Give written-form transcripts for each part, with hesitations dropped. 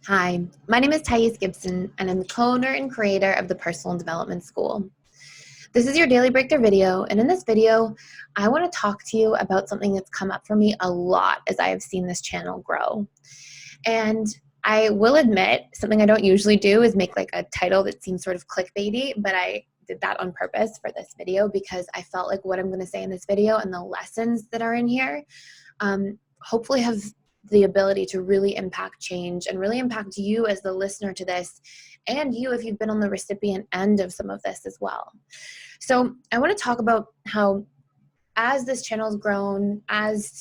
Hi, my name is Gibson, and I'm the co-owner and creator of the Personal Development School. This is your daily breakthrough video, and in this video, I want to talk to you about something that's come up for me a lot as I have seen this channel grow. And I will admit, something I don't usually do is make like a title that seems sort of clickbaity, but I did that on purpose for this video because I felt like what I'm going to say in this video and the lessons that are in here hopefully have the ability to really impact change and really impact you as the listener to this, and you if you've been on the recipient end of some of this as well. So I want to talk about how, as this channel has grown, as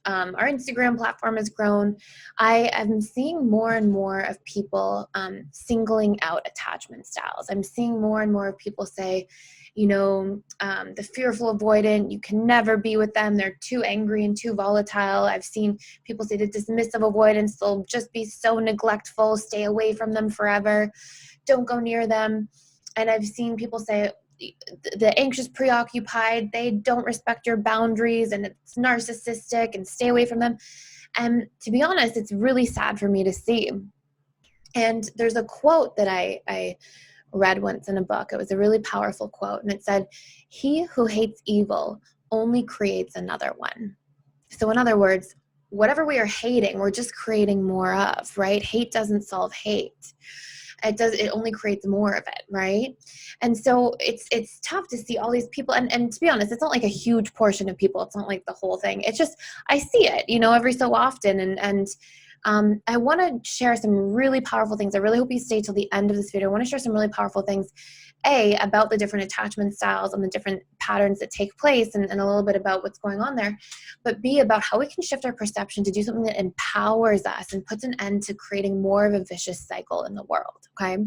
our Instagram platform has grown, I am seeing more and more of people singling out attachment styles. I'm seeing more and more of people say, the fearful avoidant, you can never be with them. They're too angry and too volatile. I've seen people say the dismissive avoidance, they'll just be so neglectful, stay away from them forever, don't go near them. And I've seen people say, the anxious preoccupied, they don't respect your boundaries and it's narcissistic and stay away from them. And to be honest, it's really sad for me to see. And there's a quote that I read once in a book. It was a really powerful quote, and it said, "He who hates evil only creates another one." So in other words, whatever we are hating, we're just creating more of, right? Hate doesn't solve hate. It only creates more of it, right? And so it's tough to see all these people, and to be honest, it's not like a huge portion of people, it's not like the whole thing, it's just I see it every so often, and I want to share some really powerful things. I really hope you stay till the end of this video. I want to share some really powerful things, about the different attachment styles and the different patterns that take place, and a little bit about what's going on there, but B, about how we can shift our perception to do something that empowers us and puts an end to creating more of a vicious cycle in the world, okay?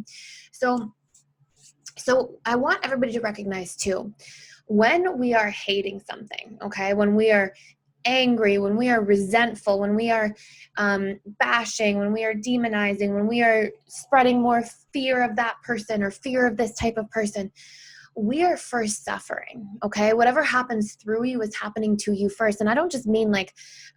So I want everybody to recognize too, when we are hating something, okay, when we are angry, when we are resentful, when we are bashing, when we are demonizing, when we are spreading more fear of that person or fear of this type of person, we are first suffering, okay? Whatever happens through you is happening to you first. And I don't just mean like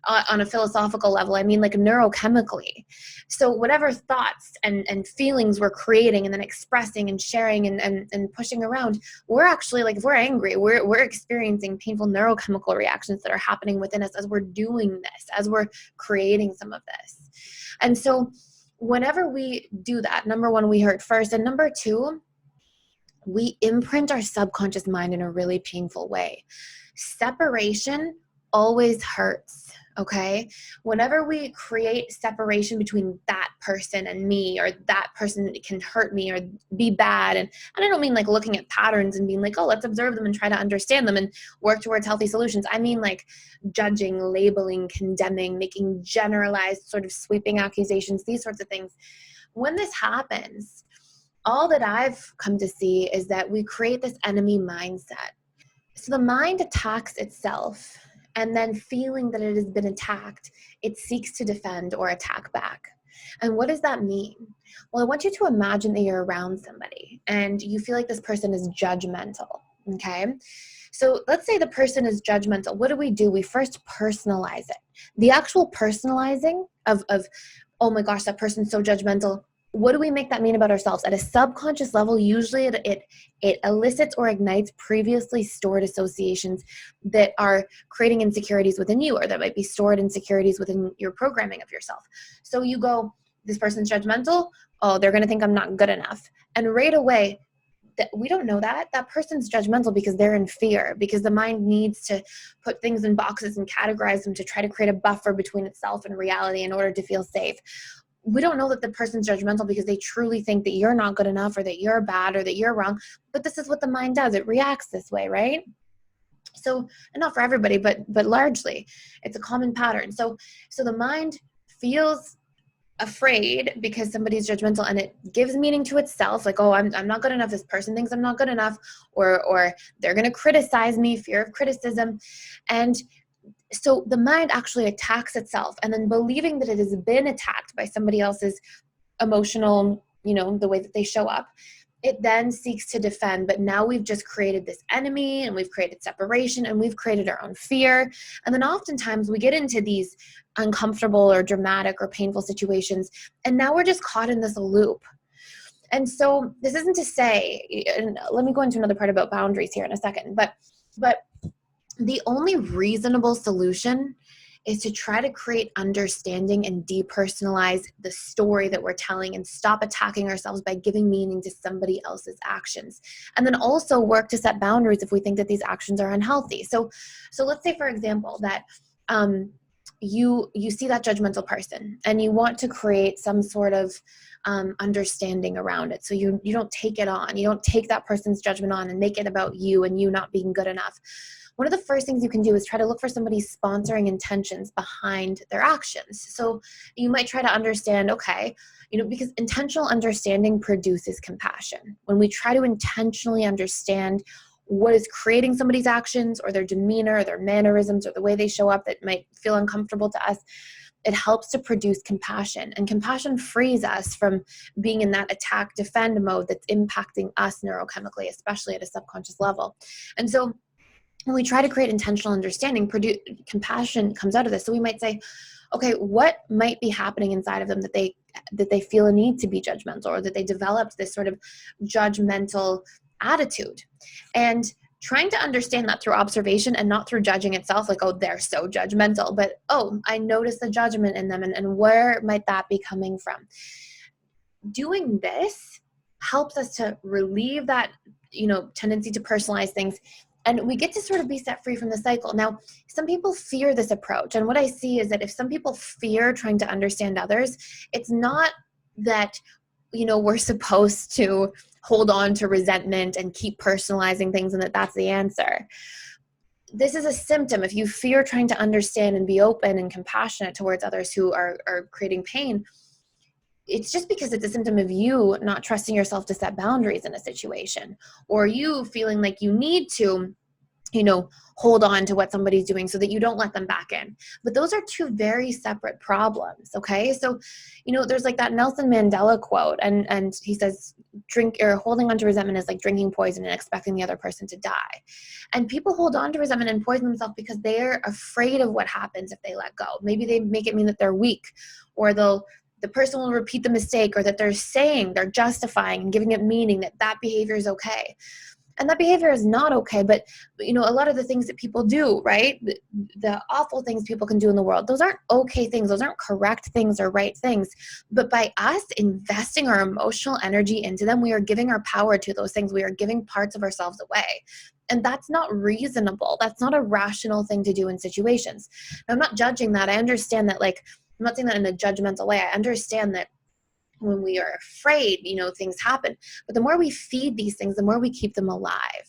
on a philosophical level, I mean like neurochemically. So whatever thoughts and feelings we're creating and then expressing and sharing and pushing around, we're actually, like, if we're angry, we're experiencing painful neurochemical reactions that are happening within us as we're doing this, as we're creating some of this. And so whenever we do that, number one, we hurt first. And number two, we imprint our subconscious mind in a really painful way. Separation always hurts, okay? Whenever we create separation between that person and me, or that person can hurt me or be bad, and I don't mean like looking at patterns and being like, oh, let's observe them and try to understand them and work towards healthy solutions. I mean like judging, labeling, condemning, making generalized sort of sweeping accusations, these sorts of things. When this happens, all that I've come to see is that we create this enemy mindset. So the mind attacks itself, and then feeling that it has been attacked, it seeks to defend or attack back. And what does that mean? Well, I want you to imagine that you're around somebody and you feel like this person is judgmental, okay? So let's say the person is judgmental. What do? We first personalize it. The actual personalizing of oh my gosh, that person's so judgmental. What do we make that mean about ourselves? At a subconscious level, usually it elicits or ignites previously stored associations that are creating insecurities within you, or that might be stored insecurities within your programming of yourself. So you go, this person's judgmental, oh, they're going to think I'm not good enough. And right away, that we don't know that person's judgmental because they're in fear, because the mind needs to put things in boxes and categorize them to try to create a buffer between itself and reality in order to feel safe. We don't know that the person's judgmental because they truly think that you're not good enough, or that you're bad, or that you're wrong. But this is what the mind does. It reacts this way, right? So, and not for everybody, but largely, it's a common pattern. So the mind feels afraid because somebody's judgmental, and it gives meaning to itself, like, oh, I'm not good enough. This person thinks I'm not good enough, or they're going to criticize me, fear of criticism. And so the mind actually attacks itself, and then believing that it has been attacked by somebody else's emotional, the way that they show up, it then seeks to defend, but now we've just created this enemy and we've created separation and we've created our own fear. And then oftentimes we get into these uncomfortable or dramatic or painful situations, and now we're just caught in this loop. And so this isn't to say, and let me go into another part about boundaries here in a second, but the only reasonable solution is to try to create understanding and depersonalize the story that we're telling and stop attacking ourselves by giving meaning to somebody else's actions. And then also work to set boundaries if we think that these actions are unhealthy. So let's say, for example, that you see that judgmental person and you want to create some sort of understanding around it. So you don't take it on. You don't take that person's judgment on and make it about you and you not being good enough. One of the first things you can do is try to look for somebody's sponsoring intentions behind their actions. So you might try to understand, okay, because intentional understanding produces compassion. When we try to intentionally understand what is creating somebody's actions or their demeanor or their mannerisms or the way they show up that might feel uncomfortable to us, it helps to produce compassion. And compassion frees us from being in that attack defend mode that's impacting us neurochemically, especially at a subconscious level. And so when we try to create intentional understanding, compassion comes out of this. So we might say, okay, what might be happening inside of them that they feel a need to be judgmental, or that they developed this sort of judgmental attitude? And trying to understand that through observation and not through judging itself, like, oh, they're so judgmental, but, oh, I noticed the judgment in them, and where might that be coming from? Doing this helps us to relieve that, tendency to personalize things, and we get to sort of be set free from the cycle. Now, some people fear this approach, and what I see is that if some people fear trying to understand others, it's not that, we're supposed to hold on to resentment and keep personalizing things and that's the answer. This is a symptom. If you fear trying to understand and be open and compassionate towards others who are creating pain, it's just because it's a symptom of you not trusting yourself to set boundaries in a situation, or you feeling like you need to, hold on to what somebody's doing so that you don't let them back in. But those are two very separate problems, okay? So, there's like that Nelson Mandela quote, and he says, holding on to resentment is like drinking poison and expecting the other person to die. And people hold on to resentment and poison themselves because they're afraid of what happens if they let go. Maybe they make it mean that they're weak, or the person will repeat the mistake, or that they're justifying and giving it meaning that behavior is okay. And that behavior is not okay, but, a lot of the things that people do, right, the awful things people can do in the world, those aren't okay things. Those aren't correct things or right things. But by us investing our emotional energy into them, we are giving our power to those things. We are giving parts of ourselves away. And that's not reasonable. That's not a rational thing to do in situations. Now, I'm not judging that. I understand that, I'm not saying that in a judgmental way. I understand that when we are afraid, things happen. But the more we feed these things, the more we keep them alive.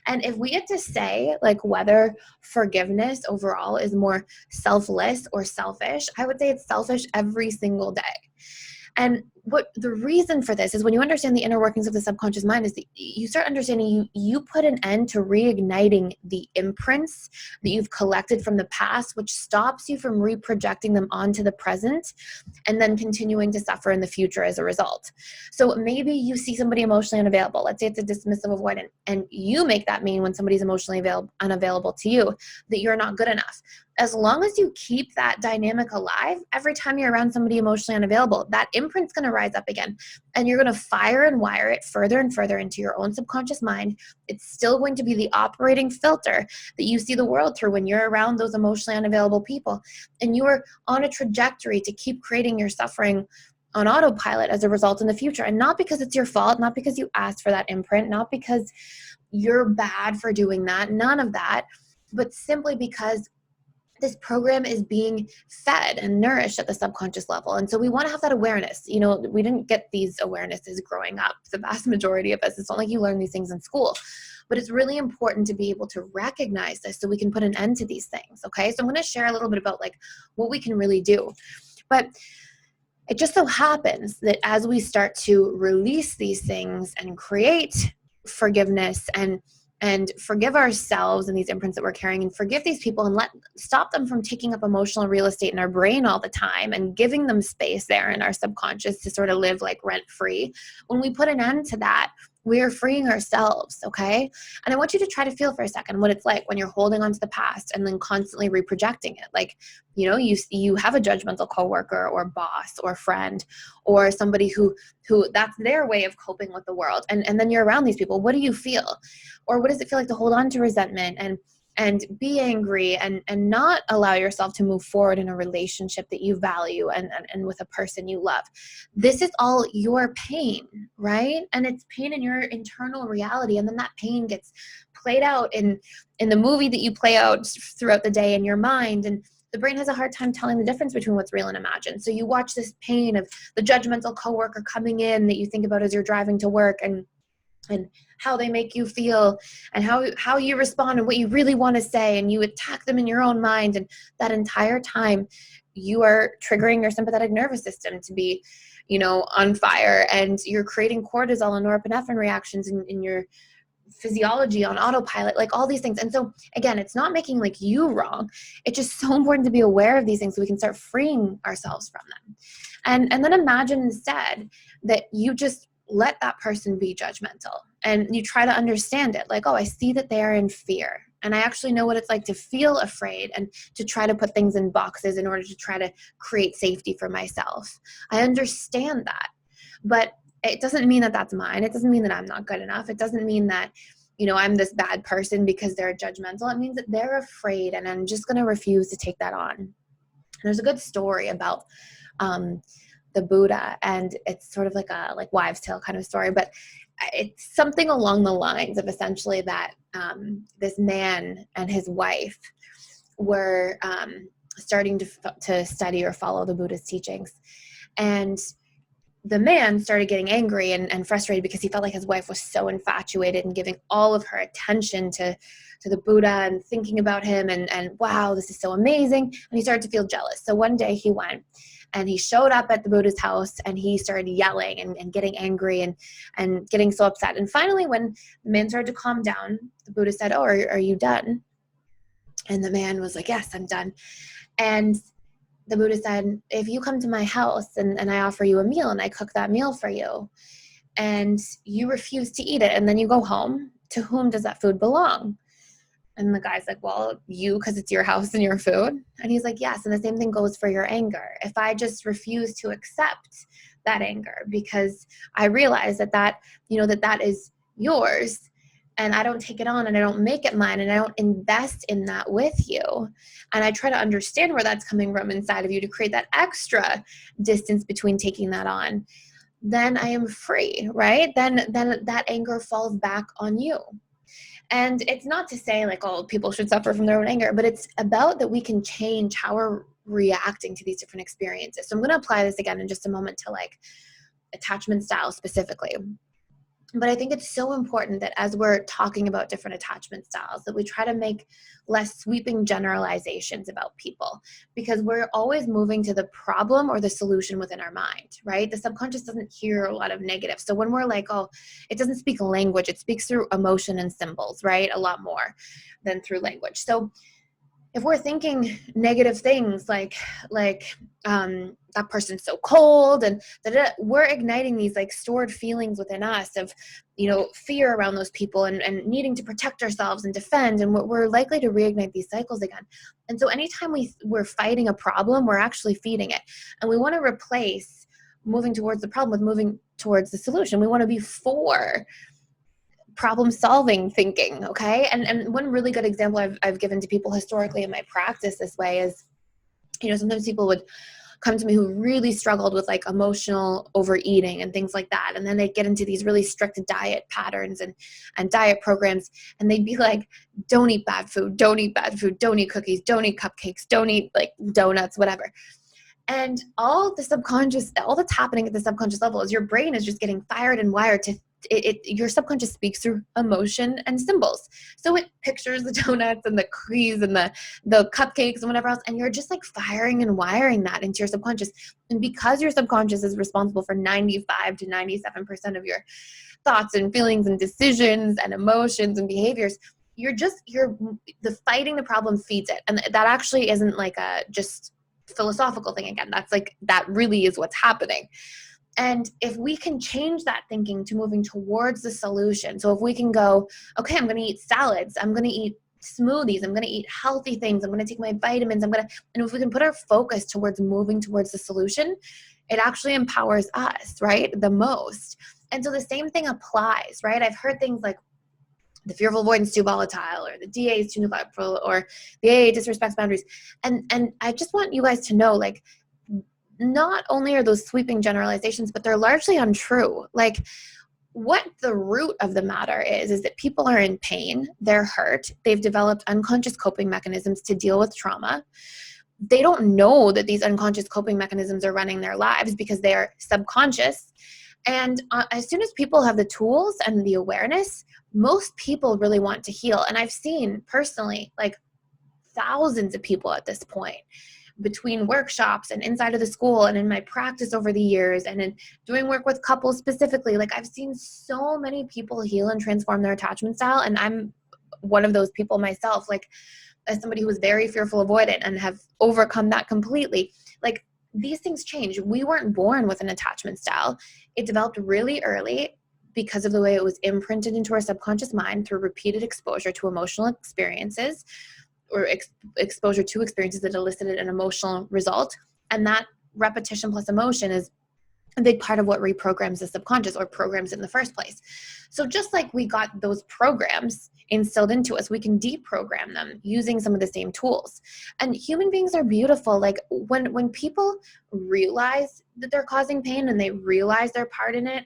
And if we get to say, whether forgiveness overall is more selfless or selfish, I would say it's selfish every single day. And what the reason for this is, when you understand the inner workings of the subconscious mind, is that you start understanding you put an end to reigniting the imprints that you've collected from the past, which stops you from reprojecting them onto the present and then continuing to suffer in the future as a result. So maybe you see somebody emotionally unavailable. Let's say it's a dismissive avoidant, and you make that mean when somebody's emotionally unavailable to you that you're not good enough. As long as you keep that dynamic alive, every time you're around somebody emotionally unavailable, that imprint's going to rise up again. And you're going to fire and wire it further and further into your own subconscious mind. It's still going to be the operating filter that you see the world through when you're around those emotionally unavailable people. And you are on a trajectory to keep creating your suffering on autopilot as a result in the future. And not because it's your fault, not because you asked for that imprint, not because you're bad for doing that, none of that, but simply because this program is being fed and nourished at the subconscious level. And so we want to have that awareness. We didn't get these awarenesses growing up. The vast majority of us, it's not like you learn these things in school, but it's really important to be able to recognize this so we can put an end to these things. Okay. So I'm going to share a little bit about what we can really do. But it just so happens that as we start to release these things and create forgiveness and forgive ourselves and these imprints that we're carrying, and forgive these people and stop them from taking up emotional real estate in our brain all the time and giving them space there in our subconscious to sort of live rent free. When we put an end to that, We are freeing ourselves, okay? And I want you to try to feel for a second what it's like when you're holding on to the past and then constantly reprojecting it. Like, you have a judgmental coworker or boss or friend or somebody who that's their way of coping with the world. And then you're around these people. What do you feel? Or what does it feel like to hold on to resentment and be angry and not allow yourself to move forward in a relationship that you value and with a person you love? This is all your pain, right? And it's pain in your internal reality. And then that pain gets played out in the movie that you play out throughout the day in your mind. And the brain has a hard time telling the difference between what's real and imagined. So you watch this pain of the judgmental coworker coming in that you think about as you're driving to work, and how they make you feel, and how you respond and what you really want to say, and you attack them in your own mind. And that entire time you are triggering your sympathetic nervous system to be, on fire, and you're creating cortisol and norepinephrine reactions in your physiology on autopilot, like all these things. And so again, it's not making like you wrong. It's just so important to be aware of these things so we can start freeing ourselves from them. And then imagine instead that you just let that person be judgmental and you try to understand it. Like, oh, I see that they are in fear. And I actually know what it's like to feel afraid and to try to put things in boxes in order to try to create safety for myself. I understand that. But it doesn't mean that that's mine. It doesn't mean that I'm not good enough. It doesn't mean that, I'm this bad person because they're judgmental. It means that they're afraid, and I'm just going to refuse to take that on. And there's a good story about the Buddha, and it's sort of like a wives' tale kind of story, but it's something along the lines of essentially that this man and his wife were starting to study or follow the Buddha's teachings. And the man started getting angry and frustrated because he felt like his wife was so infatuated and giving all of her attention to the Buddha and thinking about him and wow, this is so amazing. And he started to feel jealous. So one day he went and he showed up at the Buddha's house and he started yelling and getting angry and getting so upset. And finally, when the man started to calm down, the Buddha said, "Oh, are you done?" And the man was like, "Yes, I'm done." And the Buddha said, "If you come to my house and I offer you a meal and I cook that meal for you and you refuse to eat it and then you go home, to whom does that food belong?" And the guy's like, "Well, you, because it's your house and your food." And he's like, "Yes, and the same thing goes for your anger. If I just refuse to accept that anger because I realize that is yours, and I don't take it on and I don't make it mine and I don't invest in that with you, and I try to understand where that's coming from inside of you to create that extra distance between taking that on, then I am free, right? Then that anger falls back on you." And it's not to say like, oh, people should suffer from their own anger, but it's about that we can change how we're reacting to these different experiences. So I'm going to apply this again in just a moment to like attachment styles specifically. But I think it's so important that as we're talking about different attachment styles, that we try to make less sweeping generalizations about people, because we're always moving to the problem or the solution within our mind, right? The subconscious doesn't hear a lot of negative. So when we're like, oh, it doesn't speak language, it speaks through emotion and symbols, right? A lot more than through language. So if we're thinking negative things like that person's so cold and we're igniting these like stored feelings within us of fear around those people and needing to protect ourselves and defend, and we're likely to reignite these cycles again. And so anytime we're fighting a problem, we're actually feeding it, and we want to replace moving towards the problem with moving towards the solution. We want to be for problem-solving thinking, okay? And one really good example I've given to people historically in my practice this way is, sometimes people would come to me who really struggled with like emotional overeating and things like that. And then they get into these really strict diet patterns and diet programs, and they'd be like, don't eat bad food, don't eat bad food, don't eat cookies, don't eat cupcakes, don't eat like donuts, whatever. And all that's happening at the subconscious level is your brain is just getting fired and wired to your subconscious speaks through emotion and symbols. So it pictures the donuts and the cookies and the cupcakes and whatever else, and you're just like firing and wiring that into your subconscious. And because your subconscious is responsible for 95 to 97% of your thoughts and feelings and decisions and emotions and behaviors, the fighting the problem feeds it. And that actually isn't like a just philosophical thing again. That's like, that really is what's happening. And if we can change that thinking to moving towards the solution, so if we can go, okay, I'm going to eat salads, I'm going to eat smoothies, I'm going to eat healthy things, I'm going to take my vitamins, and if we can put our focus towards moving towards the solution, it actually empowers us, right, the most. And so the same thing applies, right? I've heard things like the fearful avoidance too volatile, or the DA is too neglectful, or the AA disrespects boundaries. And I just want you guys to know, like, not only are those sweeping generalizations, but they're largely untrue. Like, what the root of the matter is that people are in pain, they're hurt, they've developed unconscious coping mechanisms to deal with trauma. They don't know that these unconscious coping mechanisms are running their lives because they are subconscious. And as soon as people have the tools and the awareness, most people really want to heal. And I've seen personally, like, thousands of people at this point, between workshops and inside of the school and in my practice over the years and in doing work with couples specifically. Like, I've seen so many people heal and transform their attachment style. And I'm one of those people myself, like, as somebody who was very fearful avoidant and have overcome that completely. Like, these things change. We weren't born with an attachment style. It developed really early because of the way it was imprinted into our subconscious mind through repeated exposure to emotional experiences, or exposure to experiences that elicited an emotional result. And that repetition plus emotion is a big part of what reprograms the subconscious, or programs it in the first place. So just like we got those programs instilled into us, we can deprogram them using some of the same tools. And human beings are beautiful. Like, when people realize that they're causing pain, and they realize their part in it,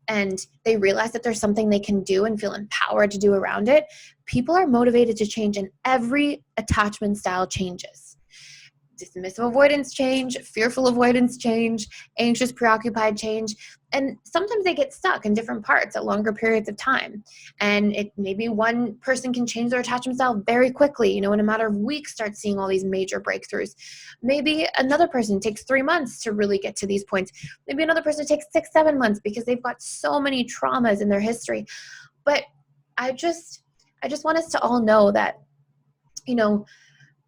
and they realize that there's something they can do and feel empowered to do around it, people are motivated to change, and every attachment style changes. Dismissive avoidance change, fearful avoidance change, anxious preoccupied change. And sometimes they get stuck in different parts at longer periods of time. And it maybe one person can change their attachment style very quickly, in a matter of weeks, start seeing all these major breakthroughs. Maybe another person takes 3 months to really get to these points. Maybe another person takes 6-7 months because they've got so many traumas in their history. But I just want us to all know that,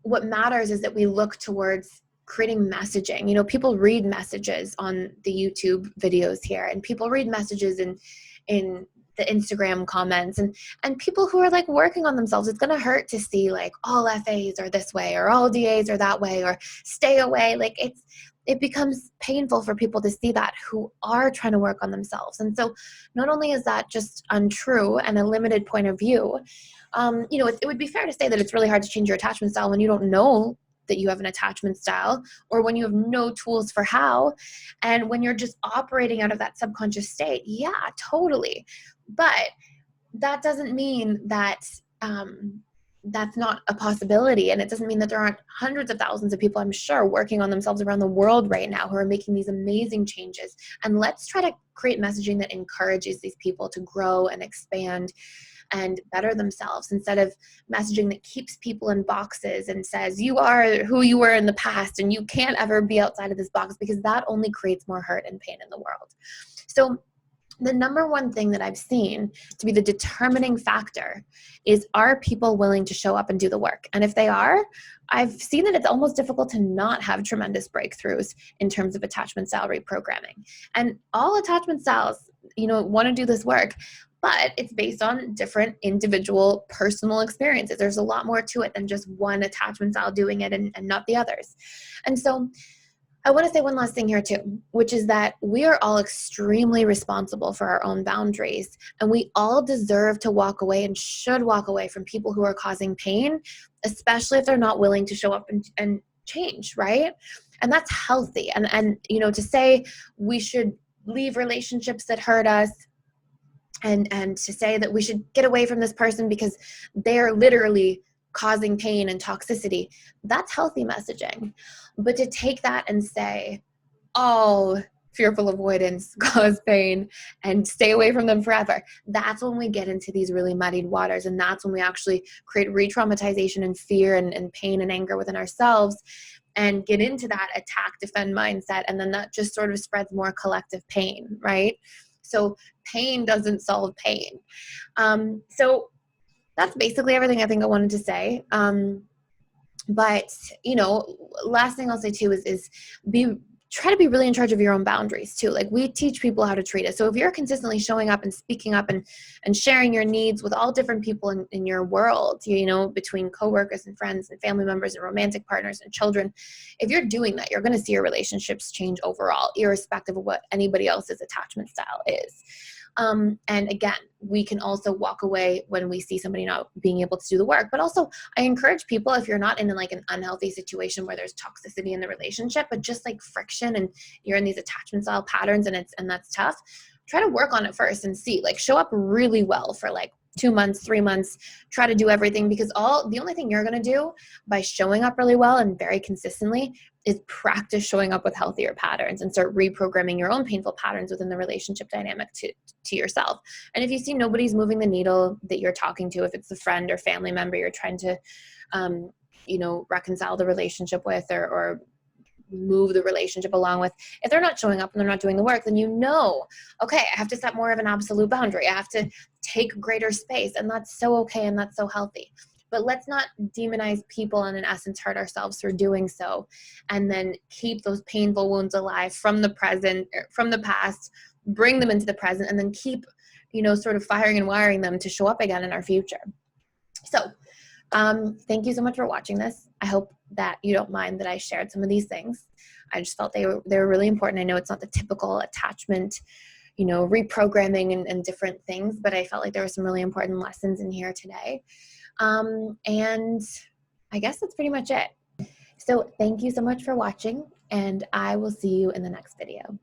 what matters is that we look towards creating messaging. People read messages on the YouTube videos here, and people read messages in the Instagram comments, and people who are, like, working on themselves. It's going to hurt to see, like, all FAs are this way, or all DAs are that way, or stay away. Like, it becomes painful for people to see that, who are trying to work on themselves. And so not only is that just untrue and a limited point of view, it would be fair to say that it's really hard to change your attachment style when you don't know that you have an attachment style, or when you have no tools for how, and when you're just operating out of that subconscious state. Yeah, totally. But that doesn't mean that that's not a possibility. And it doesn't mean that there aren't hundreds of thousands of people, I'm sure, working on themselves around the world right now who are making these amazing changes. And let's try to create messaging that encourages these people to grow and expand and better themselves, instead of messaging that keeps people in boxes and says, you are who you were in the past and you can't ever be outside of this box, because that only creates more hurt and pain in the world. So the number one thing that I've seen to be the determining factor is, are people willing to show up and do the work? And if they are, I've seen that it's almost difficult to not have tremendous breakthroughs in terms of attachment style reprogramming. And all attachment styles, want to do this work, but it's based on different individual personal experiences. There's a lot more to it than just one attachment style doing it and not the others. And so I want to say one last thing here too, which is that we are all extremely responsible for our own boundaries, and we all deserve to walk away and should walk away from people who are causing pain, especially if they're not willing to show up and change, right? And that's healthy. And to say we should leave relationships that hurt us, and to say that we should get away from this person because they're literally causing pain and toxicity, that's healthy messaging. But to take that and say, all fearful avoidance cause pain and stay away from them forever, that's when we get into these really muddied waters. And that's when we actually create re-traumatization and fear and pain and anger within ourselves, and get into that attack defend mindset. And then that just sort of spreads more collective pain, right? So pain doesn't solve pain. So that's basically everything I think I wanted to say. But, last thing I'll say too is be try to be really in charge of your own boundaries too. Like, we teach people how to treat us. So if you're consistently showing up and speaking up and sharing your needs with all different people in your world, between coworkers and friends and family members and romantic partners and children, if you're doing that, you're going to see your relationships change overall, irrespective of what anybody else's attachment style is. And again, we can also walk away when we see somebody not being able to do the work. But also, I encourage people, if you're not in like an unhealthy situation where there's toxicity in the relationship, but just like friction and you're in these attachment style patterns and that's tough, try to work on it first and see, like, show up really well for like 2 months, 3 months, try to do everything, because the only thing you're going to do by showing up really well and very consistently is practice showing up with healthier patterns and start reprogramming your own painful patterns within the relationship dynamic to yourself. And if you see nobody's moving the needle that you're talking to, if it's a friend or family member you're trying to, reconcile the relationship with or move the relationship along with, if they're not showing up and they're not doing the work, then okay, I have to set more of an absolute boundary. I have to take greater space, and that's so okay and that's so healthy. But let's not demonize people and in essence hurt ourselves for doing so, and then keep those painful wounds alive from the present, from the past, bring them into the present, and then keep, sort of firing and wiring them to show up again in our future. So thank you so much for watching this. I hope that you don't mind that I shared some of these things. I just felt they were really important. I know it's not the typical attachment, reprogramming and different things, but I felt like there were some really important lessons in here today. And I guess that's pretty much it. So thank you so much for watching, and I will see you in the next video.